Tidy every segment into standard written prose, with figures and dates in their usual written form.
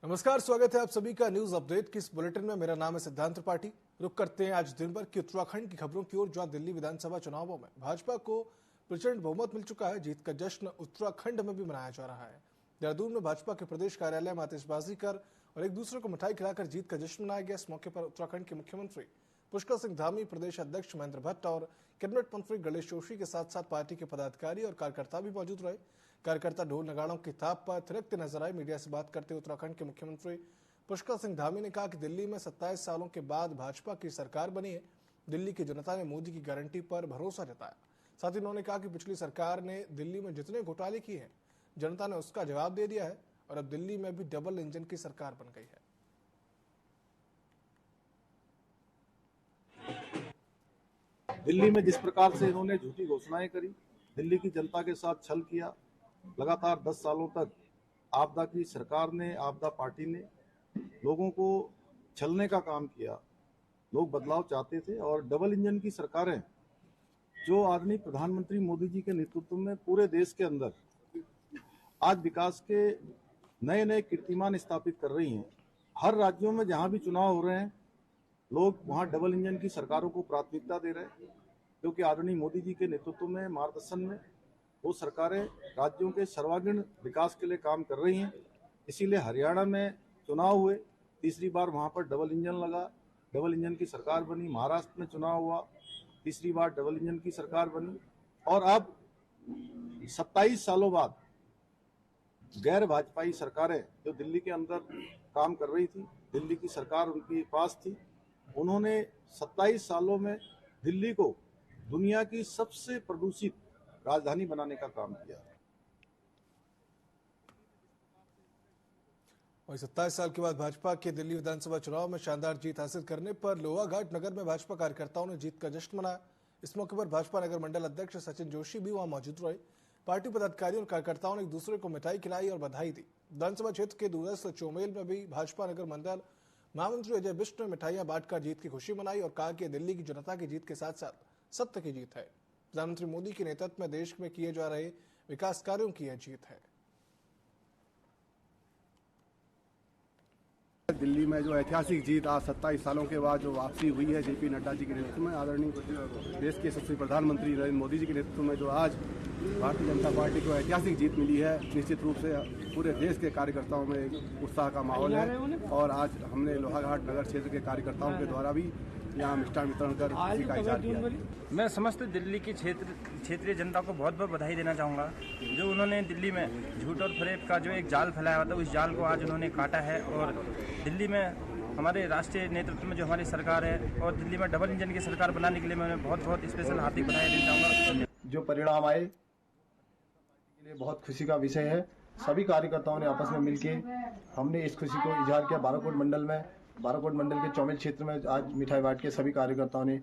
नमस्कार, स्वागत है आप सभी का न्यूज अपडेट की इस बुलेटिन में। मेरा नाम है सिद्धांत त्रिपाठी। रुक करते हैं आज दिन भर की उत्तराखंड की खबरों की ओर, जहां दिल्ली विधानसभा चुनावों में भाजपा को प्रचंड बहुमत मिल चुका है। जीत का जश्न उत्तराखंड में भी मनाया जा रहा है। देहरादून में भाजपा के प्रदेश कार्यालय में आतिशबाजी कर और एक दूसरे को मिठाई खिलाकर जीत का जश्न मनाया गया। इस मौके पर उत्तराखंड के मुख्यमंत्री पुष्कर सिंह धामी, प्रदेश अध्यक्ष महेंद्र भट्ट और कैबिनेट मंत्री गणेश जोशी के साथ साथ पार्टी के पदाधिकारी और कार्यकर्ता भी मौजूद रहे। कार्यकर्ता ढोल नगाड़ों की थाप पर थिरकते नजर आए। मीडिया से बात करते हुए उत्तराखंड के मुख्यमंत्री पुष्कर सिंह धामी ने कहा कि दिल्ली में 27 सालों के बाद भाजपा की सरकार बनी है। दिल्ली की जनता ने मोदी की गारंटी पर भरोसा जताया। साथ ही उन्होंने कहा कि पिछली सरकार ने दिल्ली में जितने घोटाले किए हैं, जनता ने उसका जवाब दे दिया है और अब दिल्ली में भी डबल इंजन की सरकार बन गई है। दिल्ली में जिस प्रकार से इन्होंने झूठी घोषणाएं करी, दिल्ली की जनता के साथ छल किया, लगातार 10 सालों तक आपदा की सरकार ने, आपदा पार्टी ने लोगों को छलने का काम किया। लोग बदलाव चाहते थे और डबल इंजन की सरकारें जो आदरणीय प्रधानमंत्री मोदी जी के नेतृत्व में पूरे देश के अंदर आज विकास के नए नए कीर्तिमान स्थापित कर रही हैं। हर राज्यों में जहां भी चुनाव हो रहे हैं, लोग वहां डबल इंजन की सरकारों को प्राथमिकता दे रहे हैं, क्योंकि आदरणीय मोदी जी के नेतृत्व में, मार्गदर्शन में वो सरकारें राज्यों के सर्वांगीण विकास के लिए काम कर रही हैं। इसीलिए हरियाणा में चुनाव हुए, तीसरी बार वहां पर डबल इंजन लगा, डबल इंजन की सरकार बनी। महाराष्ट्र में चुनाव हुआ, तीसरी बार डबल इंजन की सरकार बनी। और अब 27 सालों बाद गैर भाजपाई सरकारें जो दिल्ली के अंदर काम कर रही थी, दिल्ली की सरकार उनके पास थी, उन्होंने 27 सालों में दिल्ली को दुनिया की सबसे प्रदूषित राजधानी बनाने का काम किया। वहीं 27 साल के बाद भाजपा के दिल्ली विधानसभा चुनाव में शानदार जीत हासिल करने पर लोहाघाट नगर में भाजपा कार्यकर्ताओं ने जीत का जश्न मनाया। इस मौके पर भाजपा नगर मंडल अध्यक्ष सचिन जोशी भी वहां मौजूद रहे। पार्टी पदाधिकारियों और कार्यकर्ताओं ने एक दूसरे को मिठाई खिलाई और बधाई दी। विधानसभा क्षेत्र के दूरस्थ चोमेल में भी भाजपा नगर मंडल महामंत्री अजय बिष्ट ने मिठाइयां बांटकर जीत की खुशी मनाई और कहा कि दिल्ली की जनता की जीत के साथ साथ सत्य की जीत है। प्रधानमंत्री मोदी के नेतृत्व में देश में किए जा रहे विकास कार्यों की यह जीत है। दिल्ली में जो ऐतिहासिक जीत आज 27 सालों के बाद जो वापसी हुई है जेपी नड्डा जी के नेतृत्व में, आदरणीय देश के यशस्वी प्रधानमंत्री नरेंद्र मोदी जी के नेतृत्व में जो आज भारतीय जनता पार्टी को ऐतिहासिक जीत मिली है, निश्चित रूप से पूरे देश के कार्यकर्ताओं में एक उत्साह का माहौल है। और आज हमने लोहाघाट नगर क्षेत्र के कार्यकर्ताओं के द्वारा भी यहाँ मिष्ठान वितरण कर खुशी का इजहार किया। मैं समस्त दिल्ली की क्षेत्रीय जनता को बहुत बहुत बधाई देना चाहूँगा। जो उन्होंने दिल्ली में झूठ और फरेब का जो एक जाल फैलाया हुआ था, उस जाल को आज उन्होंने काटा है और दिल्ली में हमारे राष्ट्रीय नेतृत्व में जो हमारी सरकार है और दिल्ली में डबल इंजन की सरकार बनाने के लिए मैं बहुत बहुत स्पेशल हार्दिक बधाई देना चाहूँगा। जो परिणाम आए के लिए बहुत खुशी का विषय है। सभी कार्यकर्ताओं ने आपस में मिलकर हमने इस खुशी को इजहार किया। बाराकोट मंडल के चौमेल क्षेत्र में आज मिठाई बांट के सभी कार्यकर्ताओं ने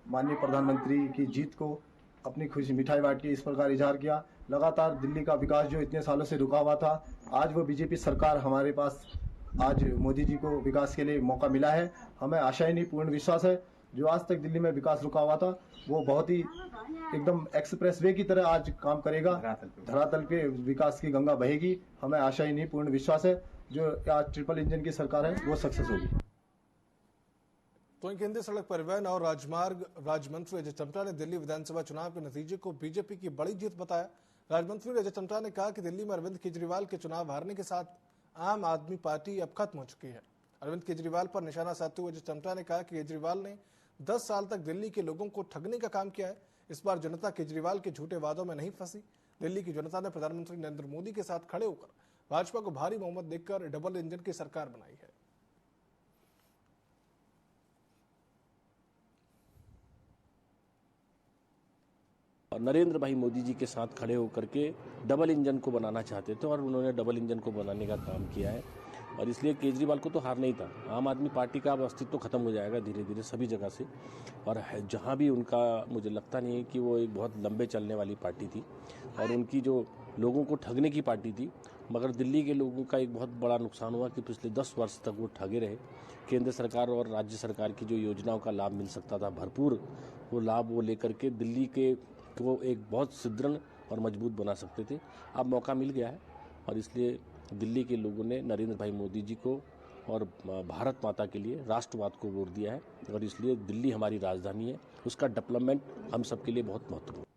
माननीय प्रधानमंत्री की जीत को अपनी खुशी मिठाई बांट के इस प्रकार इजहार किया। लगातार दिल्ली का विकास जो इतने सालों से रुका हुआ था, आज वो बीजेपी सरकार हमारे पास, आज मोदी जी को विकास के लिए मौका मिला है। हमें आशा ही नहीं, पूर्ण विश्वास है जो आज तक दिल्ली में विकास रुका हुआ था वो बहुत ही एकदम एक्सप्रेस वे की तरह आज काम करेगा। धरातल पे विकास की गंगा बहेगी। हमें आशा ही नहीं, पूर्ण विश्वास है जो आज ट्रिपल इंजन की सरकार है वो सक्सेस होगी। तो केंद्रीय सड़क परिवहन और राजमार्ग राज्य मंत्री अजय टम्टा ने दिल्ली विधानसभा चुनाव के नतीजे को बीजेपी की बड़ी जीत बताया। राज्य मंत्री अजय टम्टा ने कहा कि दिल्ली में अरविंद केजरीवाल के चुनाव हारने के साथ आम आदमी पार्टी अब खत्म हो चुकी है। अरविंद केजरीवाल पर निशाना साधते हुए अजय टम्टा ने कहा कि केजरीवाल ने 10 साल तक दिल्ली के लोगों को ठगने का काम किया है। इस बार जनता केजरीवाल के झूठे वादों में नहीं फंसी। दिल्ली की जनता ने प्रधानमंत्री नरेंद्र मोदी के साथ खड़े होकर भाजपा को भारी बहुमत देकर डबल इंजन की सरकार बनाई है। नरेंद्र भाई मोदी जी के साथ खड़े होकर के डबल इंजन को बनाना चाहते थे और उन्होंने डबल इंजन को बनाने का काम किया है। और इसलिए केजरीवाल को तो हारना ही था। आम आदमी पार्टी का अब अस्तित्व खत्म हो जाएगा धीरे धीरे सभी जगह से। और जहां भी उनका, मुझे लगता नहीं है कि वो एक बहुत लंबे चलने वाली पार्टी थी और उनकी जो लोगों को ठगने की पार्टी थी। मगर दिल्ली के लोगों का एक बहुत बड़ा नुकसान हुआ कि पिछले 10 वर्ष तक वो ठगे रहे। केंद्र सरकार और राज्य सरकार की जो योजनाओं का लाभ मिल सकता था भरपूर, वो लाभ वो लेकर के दिल्ली के वो एक बहुत सुदृढ़ और मजबूत बना सकते थे। अब मौका मिल गया है और इसलिए दिल्ली के लोगों ने नरेंद्र भाई मोदी जी को और भारत माता के लिए राष्ट्रवाद को वोट दिया है और इसलिए दिल्ली हमारी राजधानी है, उसका डेवलपमेंट हम सबके लिए बहुत महत्वपूर्ण है।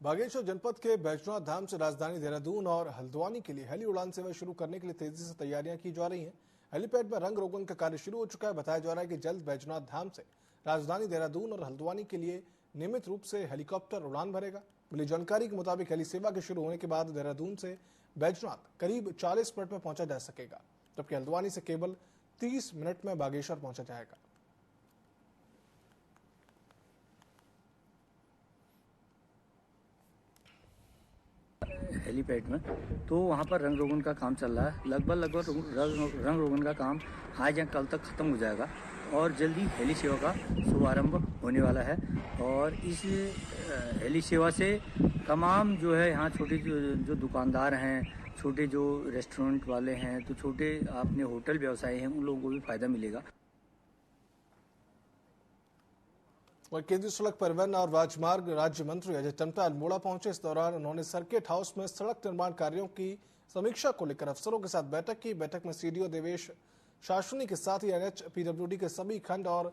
बागेश्वर जनपद के बैजनाथ धाम से राजधानी देहरादून और हल्द्वानी के लिए हेली उड़ान सेवा शुरू करने के लिए तेजी से तैयारियां की जा रही हैं। हेलीपैड में रंग रोगन का कार्य शुरू हो चुका है। बताया जा रहा है कि जल्द बैजनाथ धाम से राजधानी देहरादून और हल्द्वानी के लिए नियमित रूप से हेलीकॉप्टर उड़ान भरेगा। मिली जानकारी के मुताबिक हेली सेवा के शुरू होने के बाद देहरादून से बैजनाथ करीब 40 मिनट में पहुंचा जा सकेगा, जबकि हल्द्वानी से केवल 30 मिनट में बागेश्वर पहुंचा जाएगा। हेलीपैड में तो वहाँ पर रंग रोगन का काम चल रहा है। लगभग रंग रोगन का काम आज या कल तक खत्म हो जाएगा और जल्दी हेली सेवा का शुभारंभ होने वाला है। और इस हेली सेवा से तमाम जो है यहाँ छोटे जो दुकानदार हैं, छोटे जो रेस्टोरेंट वाले हैं, तो छोटे अपने होटल व्यवसाय हैं, उन लोगों को भी फायदा मिलेगा। वहीं केंद्रीय सड़क परिवहन और राजमार्ग राज्य मंत्री अजय टम्टा अल्मोड़ा पहुंचे। इस दौरान उन्होंने सर्किट हाउस में सड़क निर्माण कार्यों की समीक्षा को लेकर अफसरों के साथ बैठक की। बैठक में सीडीओ देवेश शासनी के साथ ही एनएच पीडब्ल्यूडी के सभी खंड और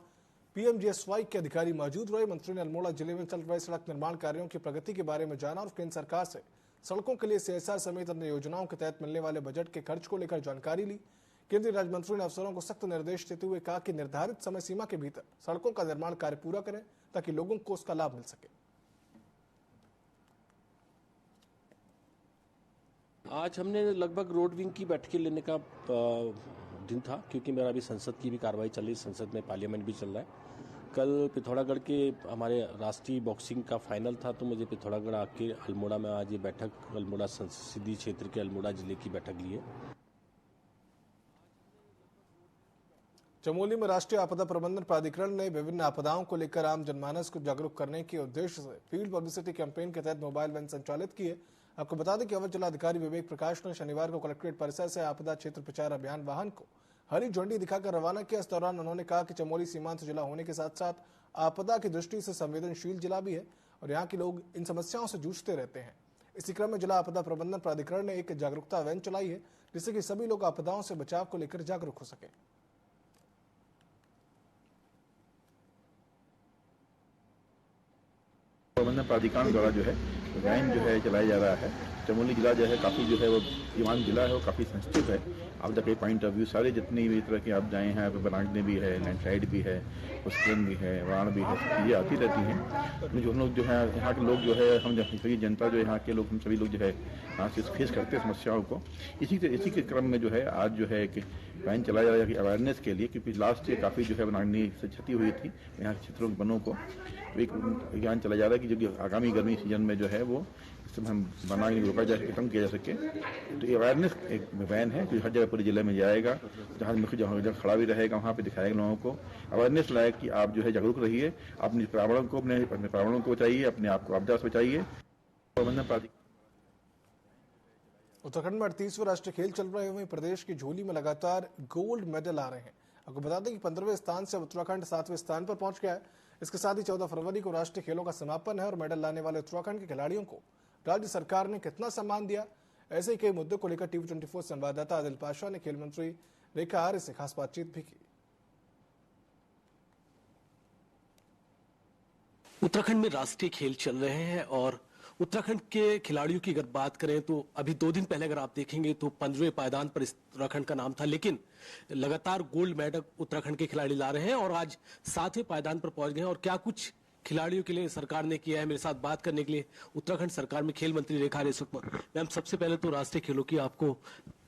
पीएमजीएसवाई के अधिकारी मौजूद रहे। मंत्री ने अल्मोड़ा जिले में चल रहे सड़क निर्माण कार्यों की प्रगति के बारे में जाना और केंद्र सरकार से सड़कों के लिए सीएसआर समेत अन्य योजनाओं के तहत मिलने वाले बजट के खर्च को लेकर जानकारी ली। केंद्रीय राज्य मंत्री ने अफसरों को सख्त निर्देश देते हुए कहा कि निर्धारित समय सीमा के भीतर सड़कों का निर्माण कार्य पूरा करें ताकि लोगों को उसका लाभ मिल सके। आज हमने लगभग रोड विंग की बैठकें लेने का दिन था, क्योंकि मेरा अभी संसद की भी कार्रवाई चल रही है, संसद में पार्लियामेंट भी चल रहा है। कल पिथौरागढ़ के हमारे राष्ट्रीय बॉक्सिंग का फाइनल था, तो मुझे पिथौरागढ़ आके अल्मोड़ा में आज ये बैठक, अल्मोड़ा संसदीय क्षेत्र के अल्मोड़ा जिले की बैठक ली है। चमोली में राष्ट्रीय आपदा प्रबंधन प्राधिकरण ने विभिन्न आपदाओं को लेकर आम जनमानस को जागरूक करने के उद्देश्य से फील्ड पब्लिसिटी कैंपेन के तहत मोबाइल वैन संचालित की है। आपको बता दें कि अवर जिलाधिकारी विवेक प्रकाश ने शनिवार को कलेक्ट्रेट परिसर से आपदा क्षेत्र प्रचार अभियान वाहन को हरी झंडी दिखाकर रवाना किया। इस दौरान उन्होंने कहा कि चमोली सीमांत जिला होने के साथ साथ आपदा की दृष्टि से संवेदनशील जिला भी है और यहाँ के लोग इन समस्याओं से जूझते रहते हैं। इसी क्रम में जिला आपदा प्रबंधन प्राधिकरण ने एक जागरूकता वैन चलाई है, जिससे कि सभी लोग आपदाओं से बचाव को लेकर जागरूक हो सके। प्रबंधन प्राधिकरण द्वारा जो है वैन जो है चलाया जा रहा है। चमोली जिला जो है काफ़ी जो है वो सीमांत जिला है और काफ़ी सेंसिटिव है। आपदा के पॉइंट ऑफ व्यू सारे जितनी भी तरह के आप जाए हैं, बनागने भी है, लैंडस्लाइड भी है, भूस्खलन भी है, बाढ़ भी है, चीज़ें आती रहती हैं। जो हम लोग जो है यहाँ के लोग जो है, हम सभी जनता जो यहाँ के लोग, हम सभी लोग जो है यहाँ से फेस करते हैं समस्याओं को। इसी के क्रम में जो है आज जो है कि वैन चलाया जा रहा है अवेयरनेस के लिए, क्योंकि लास्ट ईयर काफ़ी जो है बनागनी से क्षति हुई थी यहाँ के क्षेत्रों के वनों को। तो एक अभियान चलाया जा रहा है कि जो आगामी गर्मी सीजन में जो है वो हम बनागनी रोका जा सके, कम किया जा सके। तो ये अवेयरनेस एक वैन है जो हर जगह पूरे जिले में जाएगा, जहाँ मुख्य जगह खड़ा भी रहेगा, वहाँ पे दिखाएगा लोगों को अवेयरनेस लाए कि आप जो है जागरूक रहिए, अपने पर्यावरण को बचाइए, अपने आप को आपदा से बचाइए। उत्तराखंड में 38वें राष्ट्रीय खेल चल रहे हुए प्रदेश की झोली में लगातार गोल्ड मेडल आ रहे हैं। आपको बता दें कि 15वें स्थान से उत्तराखंड 7वें स्थान पर पहुंच गया है। इसके साथ ही 14 फरवरी को राष्ट्रीय खेलों का समापन है और मेडल लाने वाले उत्तराखंड के खिलाड़ियों को राज्य सरकार ने कितना सम्मान दिया, ऐसे ही कई मुद्दों को लेकर टीवी 24 संवाददाता आदिल पाशा ने खेल मंत्री रेखा आर्य से खास बातचीत भी की। उत्तराखंड में राष्ट्रीय खेल चल रहे हैं और उत्तराखंड के खिलाड़ियों की अगर बात करें तो अभी 2 दिन पहले अगर आप देखेंगे तो 15वें पायदान पर उत्तराखंड का नाम था, लेकिन लगातार गोल्ड मेडल उत्तराखंड के खिलाड़ी ला रहे हैं और आज 7वें पायदान पर पहुंच गए हैं। और क्या कुछ खिलाड़ियों के लिए सरकार ने किया है, मेरे साथ बात करने के लिए उत्तराखंड सरकार में खेल मंत्री रेखा आर्य। मैम, सबसे पहले तो राष्ट्रीय खेलों की आपको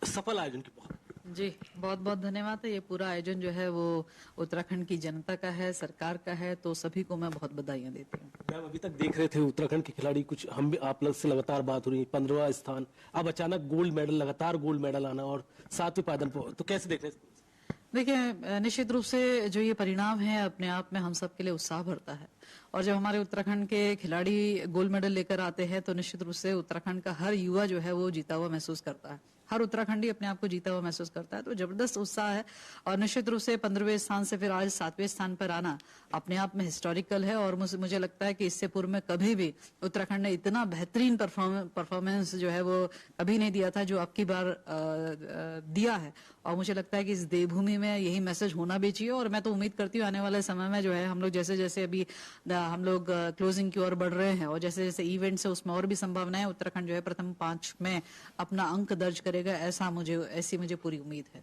सफल आयोजन की जी बहुत बहुत धन्यवाद है। ये पूरा आयोजन जो है वो उत्तराखंड की जनता का है, सरकार का है, तो सभी को मैं बहुत बधाइयां देती हूँ। मैम, अभी तक देख रहे थे उत्तराखंड के खिलाड़ी, कुछ हम भी आप लोग से लगातार बात हो रही है, 15वां स्थान, अब अचानक गोल्ड मेडल, लगातार गोल्ड मेडल आना और 7वें पायदान पर, तो कैसे देख रहे हैं? देखिए, निश्चित रूप से जो ये परिणाम है अपने आप में हम सब के लिए उत्साह भरता है और जब हमारे उत्तराखंड के खिलाड़ी गोल्ड मेडल लेकर आते हैं तो निश्चित रूप से उत्तराखंड का हर युवा जो है वो जीता हुआ महसूस करता है। हर उत्तराखंडी अपने आप को जीता हुआ महसूस करता है। तो जबरदस्त उत्साह है और निश्चित रूप से 15वें स्थान से फिर आज 7वें स्थान पर आना अपने आप में हिस्टोरिकल है। और मुझे लगता है कि इससे पूर्व में कभी भी उत्तराखंड ने इतना बेहतरीन परफॉर्मेंस जो है वो कभी नहीं दिया था जो अब की बार दिया है। और मुझे लगता है कि इस देवभूमि में यही मैसेज होना भी चाहिए। और मैं तो उम्मीद करती हूँ आने वाले समय में जो है हम लोग जैसे जैसे अभी हम लोग क्लोजिंग की ओर बढ़ रहे हैं और जैसे जैसे इवेंट्स है उसमें और भी संभावना है उत्तराखंड जो है प्रथम 5 में अपना अंक दर्ज करेगा, ऐसी मुझे पूरी उम्मीद है।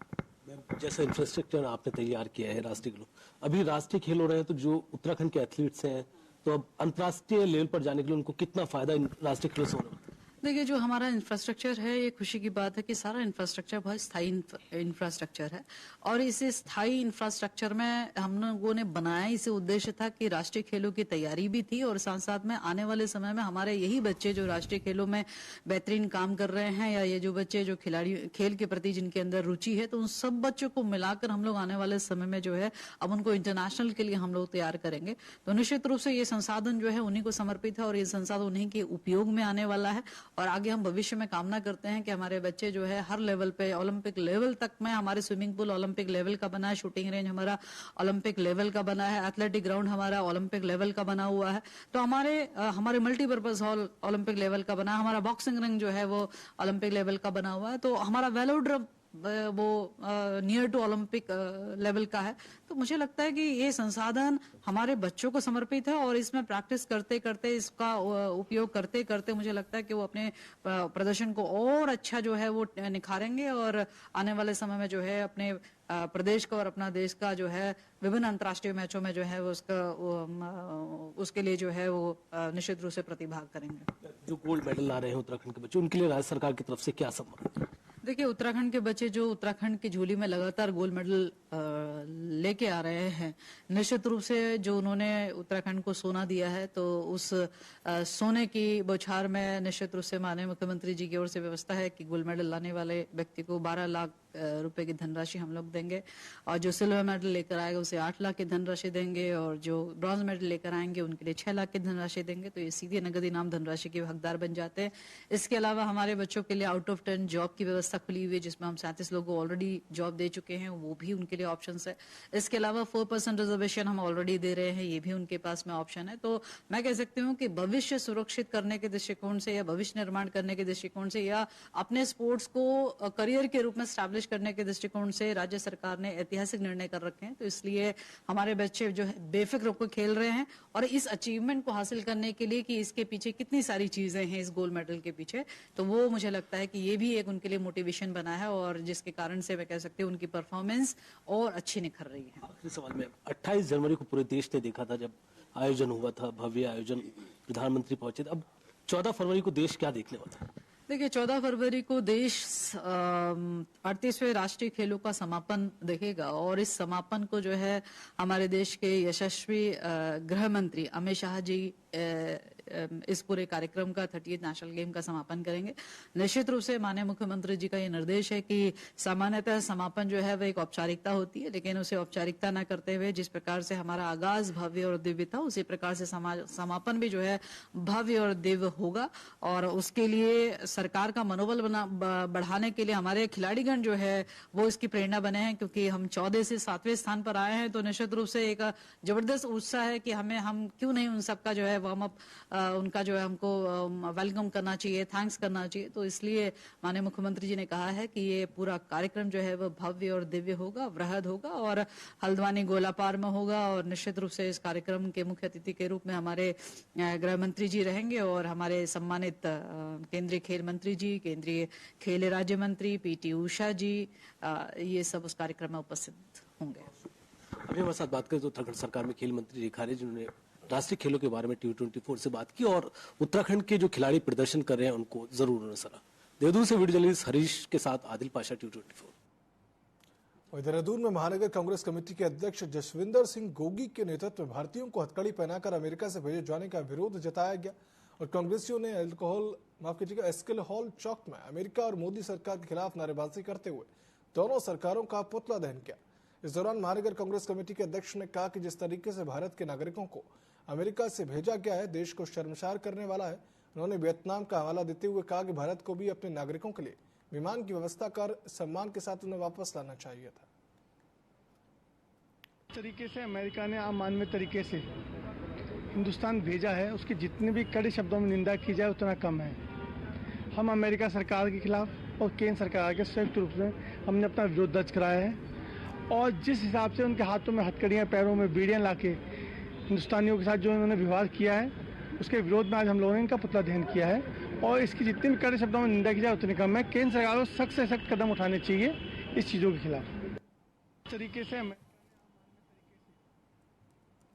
जैसा इंफ्रास्ट्रक्चर आपने तैयार किया है राष्ट्रीय खेलों, अभी राष्ट्रीय खेल हो रहे हैं तो जो उत्तराखंड के एथलीट्स हैं तो अब अंतर्राष्ट्रीय लेवल पर जाने के लिए उनको कितना फायदा इन राष्ट्रीय खेलों से होना? देखिए जो हमारा इंफ्रास्ट्रक्चर है ये खुशी की बात है कि सारा इंफ्रास्ट्रक्चर बहुत स्थायी इंफ्रास्ट्रक्चर है और इस स्थायी इंफ्रास्ट्रक्चर में हम लोगों ने बनाया इसे उद्देश्य था कि राष्ट्रीय खेलों की तैयारी भी थी और साथ साथ में आने वाले समय में हमारे यही बच्चे जो राष्ट्रीय खेलों में बेहतरीन काम कर रहे हैं या ये जो बच्चे जो खिलाड़ी खेल के प्रति जिनके अंदर रुचि है तो उन सब बच्चों को मिलाकर हम लोग आने वाले समय में जो है अब उनको इंटरनेशनल के लिए हम लोग तैयार करेंगे। तो निश्चित रूप से ये संसाधन जो है उन्हीं को समर्पित है और ये संसाधन उन्हीं के उपयोग में आने वाला है। और आगे हम भविष्य में कामना करते हैं कि हमारे बच्चे जो है हर लेवल पे ओलंपिक लेवल तक में, हमारे स्विमिंग पूल ओलंपिक लेवल का बना है, शूटिंग रेंज हमारा ओलंपिक लेवल का बना है, एथलेटिक ग्राउंड हमारा ओलंपिक लेवल का बना हुआ है। तो हमारे मल्टीपर्पज हॉल ओलंपिक लेवल का बना है, हमारा बॉक्सिंग रिंग जो है वो ओलंपिक लेवल का बना हुआ है। तो हमारा वेलोड्रम वो नियर टू ओलंपिक लेवल का है। तो मुझे लगता है कि ये संसाधन हमारे बच्चों को समर्पित है और इसमें प्रैक्टिस करते करते इसका उपयोग करते करते मुझे लगता है कि वो अपने प्रदर्शन को और अच्छा जो है वो निखारेंगे और आने वाले समय में जो है अपने प्रदेश का और अपना देश का जो है विभिन्न अंतर्राष्ट्रीय मैचों में जो है वो उसके लिए जो है वो निश्चित रूप से प्रतिभाग करेंगे। जो गोल्ड मेडल ला रहे हैं उत्तराखंड के बच्चे उनके लिए राज्य सरकार की तरफ से क्या संबंध है? देखिए उत्तराखंड के बच्चे जो उत्तराखंड की झोली में लगातार गोल्ड मेडल लेके आ रहे हैं, निश्चित रूप से जो उन्होंने उत्तराखंड को सोना दिया है तो उस सोने की बौछार में निश्चित रूप से माननीय मुख्यमंत्री जी की ओर से व्यवस्था है कि गोल्ड मेडल लाने वाले व्यक्ति को 12 लाख रुपए की धनराशि हम लोग देंगे और जो सिल्वर मेडल लेकर आएगा उसे 8 लाख की धनराशि देंगे और जो ब्रॉन्ज मेडल लेकर आएंगे उनके लिए 6 लाख की धनराशि देंगे। तो ये सीधे नगद इनाम धनराशि के हकदार बन जाते हैं। इसके अलावा हमारे बच्चों के लिए आउट ऑफ 10 जॉब की व्यवस्था खुली हुई है जिसमें हम 37 लोगों को ऑलरेडी जॉब दे चुके हैं, वो भी उनके लिए ऑप्शन है। इसके अलावा 4% रिजर्वेशन हम ऑलरेडी दे रहे हैं, ये भी उनके पास में ऑप्शन है। तो मैं कह सकती हूँ कि भविष्य सुरक्षित करने के दृष्टिकोण से या भविष्य निर्माण करने के दृष्टिकोण से या अपने स्पोर्ट्स को करियर के रूप में स्टैब्लिश करने के दृष्टिकोण से राज्य सरकार ने ऐतिहासिक निर्णय कर रखे हैं। तो इसलिए हमारे बच्चे जो है बेफिक्र होकर खेल रहे हैं और इस अचीवमेंट को हासिल करने के लिए कि इसके पीछे कितनी सारी चीजें हैं इस गोल्ड मेडल के पीछे, तो वो मुझे लगता है कि ये भी एक उनके लिए मोटिवेशन बना है और जिसके कारण से मैं कह सकती हूँ उनकी परफॉर्मेंस और अच्छी निखर रही है। आखिरी सवाल में 28 जनवरी को पूरे देश ने देखा था जब आयोजन हुआ था, भव्य आयोजन, प्रधानमंत्री पहुंचे थे। अब 14 फरवरी को देश क्या देखने वाला है? देखिए 14 फरवरी को देश 38वें राष्ट्रीय खेलों का समापन देखेगा और इस समापन को जो है हमारे देश के यशस्वी गृह मंत्री अमित शाह जी इस पूरे कार्यक्रम का 38th नेशनल गेम का समापन करेंगे। निश्चित रूप से माननीय मुख्यमंत्री जी का ये निर्देश है कि सामान्यतः समापन जो है वह एक औपचारिकता होती है, लेकिन उसे औपचारिकता न करते हुए जिस प्रकार से हमारा आगाज भव्य और दिव्य था उसी प्रकार से समापन भी जो है भव्य और दिव्य होगा। और उसके लिए सरकार का मनोबल बढ़ाने के लिए हमारे खिलाड़ीगण जो है वो इसकी प्रेरणा बने हैं, क्योंकि हम 14 से 7वें स्थान पर आए हैं। तो निश्चित रूप से एक जबरदस्त उत्साह है कि हम क्यों नहीं उन सबका जो है वार्म अप उनका जो है हमको वेलकम करना चाहिए, थैंक्स करना चाहिए। तो इसलिए माननीय मुख्यमंत्री जी ने कहा है कि ये पूरा कार्यक्रम जो है वो भव्य और दिव्य होगा, वृहद होगा और हल्द्वानी गोलापार में होगा। और निश्चित रूप से इस कार्यक्रम के मुख्य अतिथि के रूप में हमारे गृह मंत्री जी रहेंगे और हमारे सम्मानित केंद्रीय खेल मंत्री जी, केंद्रीय खेल राज्य मंत्री पीटी उषा जी, ये सब उस कार्यक्रम में उपस्थित होंगे। अभी हमारे साथ बात करें तो उत्तराखंड सरकार में खेल मंत्री रेखा रे जिन्होंने राष्ट्रीय खेलों के बारे में T24 से बात की और उत्तराखंड के जो खिलाड़ी प्रदर्शन कर रहे हैं उनको जरूर उन्होंने सराहा। देहरादून से वीडियो जर्नलिस्ट हरीश के साथ आदिल पाशा, T24। देहरादून में महानगर कांग्रेस कमेटी के अध्यक्ष जसविंदर सिंह गोगी के नेतृत्व में भारतीयों को हथकड़ी पहनाकर अमेरिका से भेजे जाने का विरोध जताया गया और कांग्रेसियों ने एस्किल हॉल चौक में अमेरिका और मोदी सरकार के खिलाफ नारेबाजी करते हुए दोनों सरकारों का पुतला दहन किया। इस दौरान महानगर कांग्रेस कमेटी के अध्यक्ष ने कहा कि जिस तरीके से भारत के नागरिकों को अमेरिका से भेजा गया है देश को शर्मसार करने वाला है। उन्होंने वियतनाम का हवाला देते हुए कहा कि भारत को भी अपने नागरिकों के लिए विमान की व्यवस्था कर सम्मान के साथ उन्हें वापस लाना चाहिए था। तरीके से अमेरिका ने अमानवीय तरीके से हिंदुस्तान भेजा है, उसकी जितनी भी कड़े शब्दों में निंदा की जाए उतना कम है। हम अमेरिका सरकार के खिलाफ और केंद्र सरकार के संयुक्त रूप से हमने अपना विरोध दर्ज कराया है और जिस हिसाब से उनके हाथों में हथकड़ियाँ, पैरों में बीड़ियाँ लाके हिंदुस्तानियों के साथ जो उन्होंने व्यवहार किया है, उसके विरोध में आज हम लोगों ने इनका पुतला दहन किया है और इसकी जितनी भी कड़े शब्दों में निंदा की जाए उतनी कम है। केंद्र सरकार को सख्त से सख्त कदम उठाने चाहिए इस चीज़ों के खिलाफ। तरीके से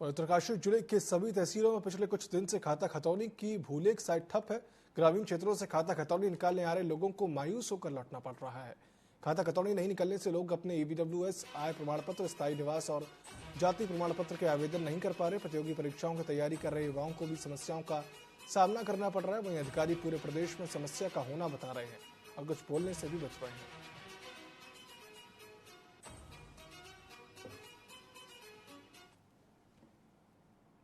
उत्तरकाशी जिले के सभी तहसीलों में पिछले कुछ दिन से खाता खतौनी की भूलेख साइट ठप है। ग्रामीण क्षेत्रों से खाता खतौनी निकालने आ रहे लोगों को मायूस होकर लौटना पड़ रहा है। खाता खतौनी नहीं निकलने से लोग अपने ईबीडब्ल्यूएस, आय प्रमाण पत्र, स्थायी निवास और जाति प्रमाण पत्र के आवेदन नहीं कर पा रहे। प्रतियोगी परीक्षाओं की तैयारी कर रहे युवाओं को भी समस्याओं का सामना करना पड़ रहा है। वहीं अधिकारी पूरे प्रदेश में समस्या का होना बता रहे हैं और कुछ बोलने से भी बच रहे हैं।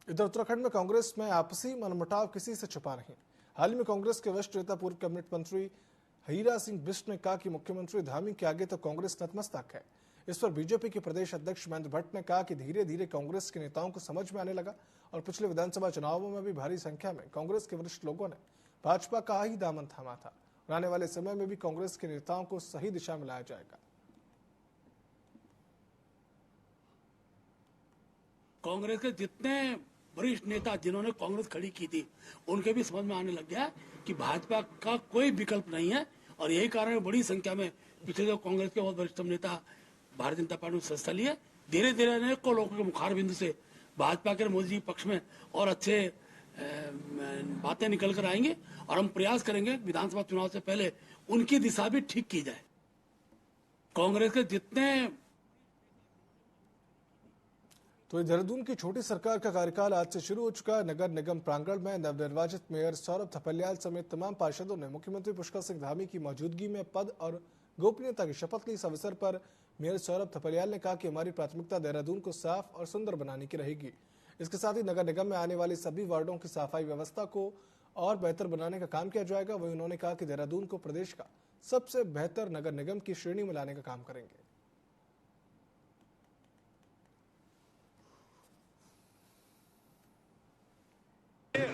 इधर उत्तराखंड में कांग्रेस में आपसी मनमुटाव किसी से छुपा नहीं। हाल ही में कांग्रेस के वरिष्ठ नेता पूर्व कैबिनेट मंत्री हीरा सिंह बिष्ट ने कहा कि मुख्यमंत्री धामी के आगे तो कांग्रेस नतमस्तक है। इस पर बीजेपी के प्रदेश अध्यक्ष महेंद्र भट्ट ने कहा कि धीरे धीरे कांग्रेस के नेताओं को समझ में आने लगा और पिछले विधानसभा चुनावों में भी भारी संख्या में कांग्रेस के वरिष्ठ लोगों ने भाजपा का ही दामन थामा था और आने वाले समय में भी कांग्रेस के नेताओं को सही दिशा में लाया जाएगा। कांग्रेस के जितने वरिष्ठ नेता जिन्होंने कांग्रेस खड़ी की थी उनके भी समझ में आने लग गया कि भाजपा का कोई विकल्प नहीं है और यही कारण है बड़ी संख्या में पिछले जो कांग्रेस के बहुत वरिष्ठ नेता भारतीय जनता पार्टी में सदस्य लिए। धीरे धीरे अनेकों लोगों के मुखार बिंदु से भाजपा के मोदी जी पक्ष में और अच्छे बातें निकल कर आएंगे और हम प्रयास करेंगे विधानसभा चुनाव से पहले उनकी दिशा भी ठीक की जाए। कांग्रेस के जितने तो देहरादून की छोटी सरकार का कार्यकाल आज से शुरू हो चुका है। नगर निगम प्रांगण में नवनिर्वाचित मेयर सौरभ थपलियाल समेत तमाम पार्षदों ने मुख्यमंत्री पुष्कर सिंह धामी की मौजूदगी में पद और गोपनीयता की शपथ ली। इस अवसर पर मेयर सौरभ थपलियाल ने कहा कि हमारी प्राथमिकता देहरादून को साफ और सुंदर बनाने की रहेगी। इसके साथ ही नगर निगम में आने वाले सभी वार्डों की सफाई व्यवस्था को और बेहतर बनाने का काम किया जाएगा। वहीं उन्होंने कहा कि देहरादून को प्रदेश का सबसे बेहतर नगर निगम की श्रेणी में लाने का काम करेंगे।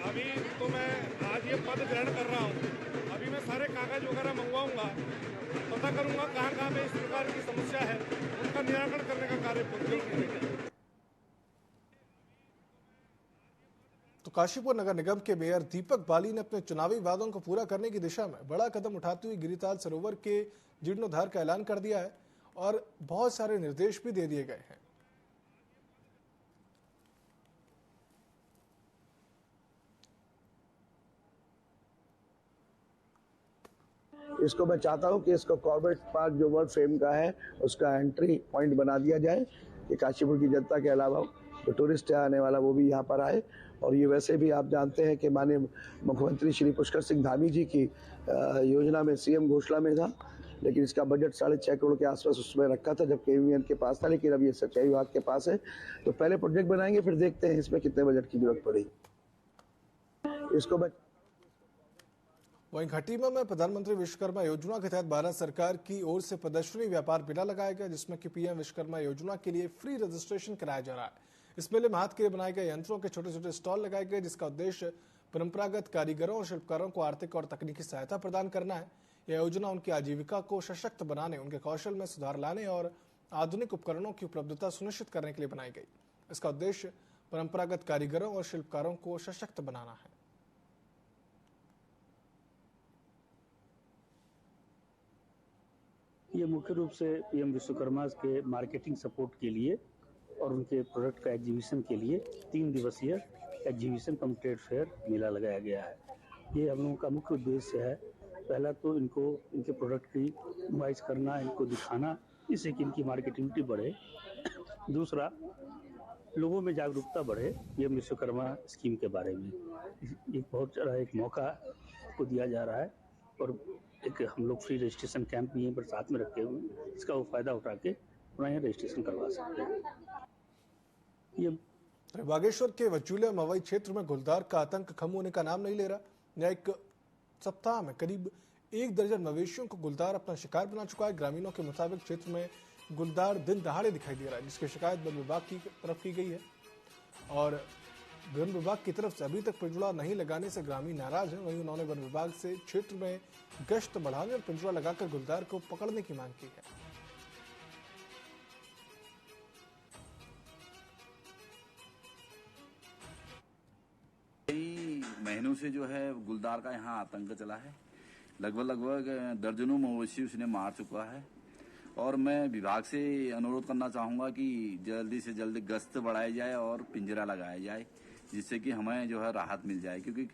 अभी तो मैं आज ये पद ग्रहण कर रहा हूँ। अभी मैं सारे कागज वगैरह मंगवाऊंगा, पता करूंगा कहाँ पे इस प्रकार की समस्या है, उनका निराकरण करने का कार्य करेंगे। तो काशीपुर नगर निगम के मेयर दीपक बाली ने अपने चुनावी वादों को पूरा करने की दिशा में बड़ा कदम उठाते हुए गिरिताल सरोवर के जीर्णोद्धार का ऐलान कर दिया है और बहुत सारे निर्देश भी दे दिए गए हैं। इसको मैं चाहता हूं कि इसको कॉर्बेट पार्क जो वर्ल्ड फेम का है उसका एंट्री पॉइंट बना दिया जाए कि काशीपुर की जनता के अलावा जो टूरिस्ट है आने वाला वो भी यहाँ पर आए। और ये वैसे भी आप जानते हैं कि माननीय मुख्यमंत्री श्री पुष्कर सिंह धामी जी की योजना में सीएम घोषणा में था, लेकिन इसका बजट 6.5 करोड़ के आसपास उसमें रखा था जब केवीएन के पास था, लेकिन अब ये सिंचाई विभाग के पास है। तो पहले प्रोजेक्ट बनाएंगे फिर देखते हैं इसमें कितने बजट की जरूरत पड़ेगी। इसको मैं वहीं खटीमा में प्रधानमंत्री विश्वकर्मा योजना के तहत भारत सरकार की ओर से प्रदर्शनी व्यापार मेला लगाया गया, जिसमें कि पीएम विश्वकर्मा योजना के लिए फ्री रजिस्ट्रेशन कराया जा रहा है। इस मेले में हाथ के लिए बनाए गए यंत्रों के छोटे छोटे स्टॉल लगाए गए, जिसका उद्देश्य परंपरागत कारीगरों और शिल्पकारों को आर्थिक और तकनीकी सहायता प्रदान करना है। यह योजना उनकी आजीविका को सशक्त बनाने, उनके कौशल में सुधार लाने और आधुनिक उपकरणों की उपलब्धता सुनिश्चित करने के लिए बनाई गई। इसका उद्देश्य परंपरागत कारीगरों और शिल्पकारों को सशक्त बनाना है। ये मुख्य रूप से पीएम विश्वकर्मा के मार्केटिंग सपोर्ट के लिए और उनके प्रोडक्ट का एग्जीबिशन के लिए 3 दिवसीय एग्जीबिशन कम ट्रेड फेयर मेला लगाया गया है। ये हम लोगों का मुख्य उद्देश्य है, पहला तो इनको इनके प्रोडक्ट की नुमाइश करना, इनको दिखाना, इससे कि इनकी मार्केटिंग बढ़े। दूसरा, लोगों में जागरूकता बढ़े पीएम विश्वकर्मा स्कीम के बारे में। एक बहुत बड़ा एक मौका को दिया जा रहा है और एक हम लोग फ्री रजिस्ट्रेशन कैंप भी यहीं पर साथ में रखे हुए हैं, इसका वो फायदा उठा के अपना यहाँ रजिस्ट्रेशन करवा सकते हैं। ये बागेश्वर के वचूलिया मवई क्षेत्र में गुलदार का आतंक कम होने का नाम नहीं ले रहा। न्यायिक सप्ताह में करीब 1 दर्जन मवेशियों को गुलदार अपना शिकार बना चुका है। ग्रामीणों के मुताबिक क्षेत्र में गुलदार दिन दहाड़े दिखाई दे रहा है, जिसकी शिकायत वन विभाग की तरफ की गई है और वन विभाग की तरफ से अभी तक पिंजरा नहीं लगाने से ग्रामीण नाराज हैं। वहीं उन्होंने वन विभाग से क्षेत्र में गश्त बढ़ाने और पिंजरा लगाकर गुलदार को पकड़ने की मांग की है। कई महीनों से जो है गुलदार का यहाँ आतंक चला है। लगभग दर्जनों मवेशी उसने मार चुका है और मैं विभाग से अनुरोध करना चाहूँगा कि जल्दी से जल्दी गश्त बढ़ाई जाए और पिंजरा लगाया जाए, जिससे कि हमें जो है राहत मिल जाए, क्योंकि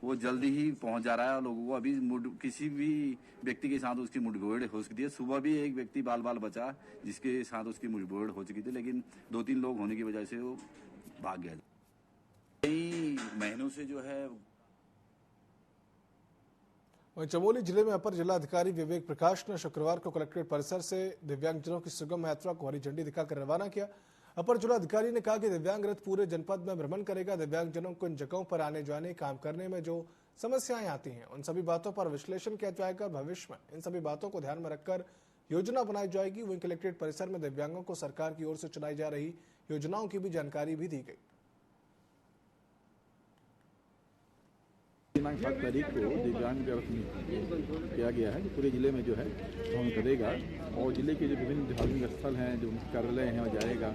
वो जल्दी ही पहुंच जा रहा है और लोगों को अभी किसी भी व्यक्ति के साथ उसकी मुठभेड़ हो सकती है। सुबह भी एक व्यक्ति बाल बचा जिसके साथ उसकी मुठभेड़ हो चुकी थी, लेकिन 2-3 लोग होने की वजह से वो भाग गया। कई महीनों से जो है वहीं चमोली जिले में अपर जिलाधिकारी विवेक प्रकाश ने शुक्रवार को कलेक्ट्रेट परिसर से दिव्यांगजनों की सुगम यात्रा को हरी झंडी दिखाकर रवाना किया। अपर जिलाधिकारी ने कहा कि दिव्यांग रथ पूरे जनपद में भ्रमण करेगा। दिव्यांगजनों को इन जगहों पर आने जाने काम करने में जो समस्याएं आती हैं उन सभी बातों पर विश्लेषण किया जाएगा। भविष्य में इन सभी बातों को ध्यान में रखकर योजना बनाई जाएगी। वहीं कलेक्ट्रेट परिसर में दिव्यांगों को सरकार की ओर से चलाई जा रही योजनाओं की भी जानकारी भी दी गई। दिनांक 7 तारीख को दिव्यांग रथ किया गया है, जो पूरे जिले में जो है भ्रमण करेगा और जिले के जो विभिन्न धार्मिक स्थल हैं, जो मुख्य कार्यालय हैं, वहाँ जाएगा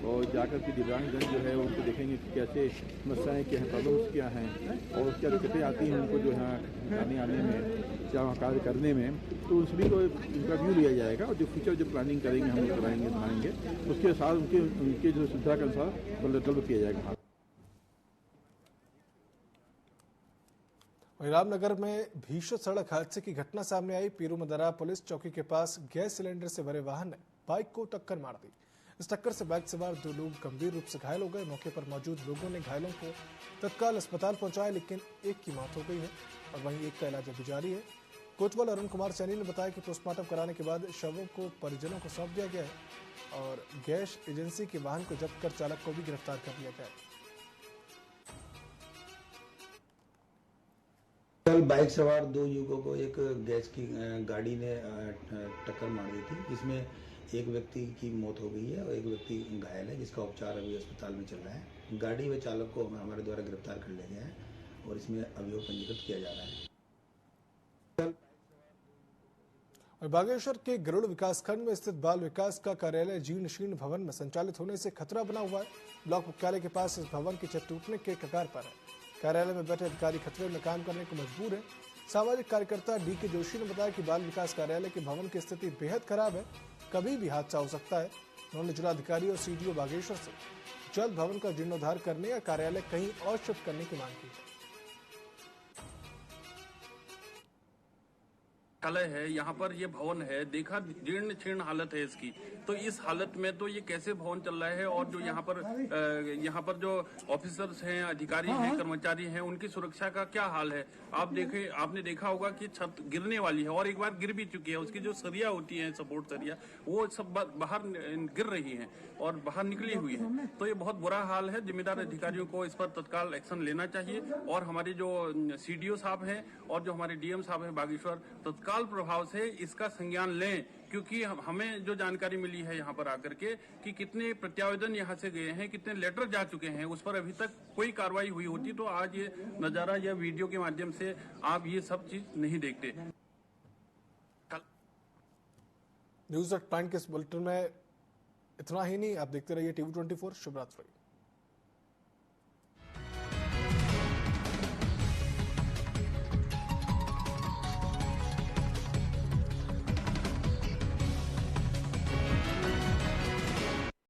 और जाकर के दिव्यांगजन जो है उनको देखेंगे कि कैसे समस्याएं क्या हैं, प्रॉब्लम्स क्या हैं और क्या दिक्कतें आती हैं उनको जो है आने में, क्या वहाँ कार्य करने में, तो उन सभी को इंटरव्यू लिया जाएगा और जो फ्यूचर जो प्लानिंग करेंगे हम लोग बनाएंगे उसके साथ उनके जो सुविधा के अनुसार डेवलप किया जाएगा। रामनगर में भीषण सड़क हादसे की घटना सामने आई। पीरू मदरा पुलिस चौकी के पास गैस सिलेंडर से भरे वाहन ने बाइक को टक्कर मार दी। इस टक्कर से बाइक सवार 2 लोग गंभीर रूप से घायल हो गए। मौके पर मौजूद लोगों ने घायलों को तत्काल अस्पताल पहुंचाया, लेकिन एक की मौत हो गई है और वहीं एक का इलाज अभी जारी है। कोतवाल अरुण कुमार सैनी ने बताया कि पोस्टमार्टम कराने के बाद शवों को परिजनों को सौंप दिया गया है और गैस एजेंसी के वाहन को जब्त कर चालक को भी गिरफ्तार कर लिया गया है। कल बाइक सवार 2 युवकों को एक गैस की गाड़ी ने टक्कर मार दी थी, जिसमें एक व्यक्ति की मौत हो गई है और एक व्यक्ति घायल है, जिसका उपचार अभी अस्पताल में चल रहा है। गाड़ी व चालक को हमारे द्वारा गिरफ्तार कर लिया गया है और इसमें अभियोग पंजीकृत किया जा रहा है। बागेश्वर के गरुड़ विकासखंड में स्थित बाल विकास का कार्यालय जीर्ण शीर्ण भवन में संचालित होने से खतरा बना हुआ है। ब्लॉक मुख्यालय के पास इस भवन की छत टूटने के कगार पर है। कार्यालय में बैठे अधिकारी खतरे में काम करने को मजबूर है। सामाजिक कार्यकर्ता DK जोशी ने बताया कि बाल विकास कार्यालय के भवन की स्थिति बेहद खराब है, कभी भी हादसा हो सकता है। उन्होंने जिलाधिकारी और CDO बागेश्वर से जल्द भवन का जीर्णोद्धार करने या कार्यालय कहीं और शिफ्ट करने की मांग की है। है यहाँ पर ये भवन है, देखा जीर्ण शीर्ण हालत है इसकी, तो इस हालत में तो ये कैसे भवन चल रहा है और जो यहाँ पर जो ऑफिसर्स हैं, अधिकारी हैं, कर्मचारी हैं, उनकी सुरक्षा का क्या हाल है। आपने देखा होगा कि छत गिरने वाली है और एक बार गिर भी चुकी है। उसकी जो सरिया होती है, सपोर्ट सरिया, वो सब बाहर गिर रही है और बाहर निकली हुई है। तो ये बहुत बुरा हाल है। जिम्मेदार अधिकारियों को इस पर तत्काल एक्शन लेना चाहिए और हमारे जो CDO साहब हैं और जो हमारे DM साहब हैं बागेश्वर, तत्काल प्रभाव से इसका संज्ञान लें, क्योंकि हमें जो जानकारी मिली है यहाँ पर आकर के कि कितने प्रत्यावेदन यहाँ से गए हैं, कितने लेटर जा चुके हैं, उस पर अभी तक कोई कार्रवाई हुई होती तो आज ये नजारा या वीडियो के माध्यम से आप ये सब चीज नहीं देखते। न्यूज़@9 के इस बुलेटिन में इतना ही नहीं, आप देखते रहिए TV24। शुभ रात्रि।